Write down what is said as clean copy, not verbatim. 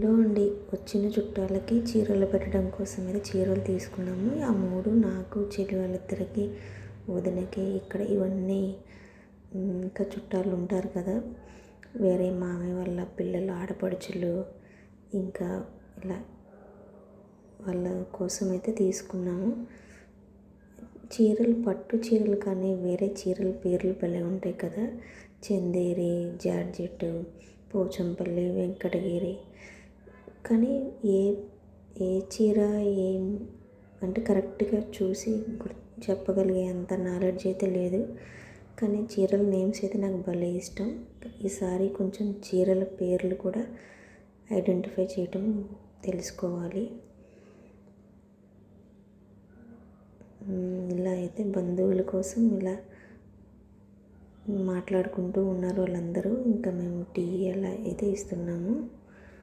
లో అండి వచ్చిన చుట్టాలకి చీరలు పెట్టడం కోసం అయితే చీరలు తీసుకున్నాము. ఆ 3 నాకు, చెల్లి వాళ్ళిద్దరికి, వదినకి ఇక్కడ ఇవన్నీ ఇంకా చుట్టాలు ఉంటారు కదా, వేరే మామయ్య వాళ్ళ పిల్లలు, ఆడపడుచులు, ఇంకా ఇలా వాళ్ళ కోసం అయితే తీసుకున్నాము. చీరలు పట్టు చీరలు కానీ వేరే చీరల పేర్లు భలే ఉంటాయి కదా, చందేరి, జార్జెట్, పోచంపల్లి, వెంకటగిరి. కానీ ఏ ఏ చీర ఏం అంటే కరెక్ట్గా చూసి చెప్పగలిగే అంత నాలెడ్జ్ అయితే లేదు. కానీ చీరల నేమ్స్ అయితే నాకు భలే ఇష్టం. ఈసారి కొంచెం చీరల పేర్లు కూడా ఐడెంటిఫై చేయటం తెలుసుకోవాలి. ఇలా అయితే బంధువుల కోసం ఇలా మాట్లాడుకుంటూ ఉన్నారు వాళ్ళందరూ. ఇంకా మేము టీ అలా అయితే ఇస్తున్నాము.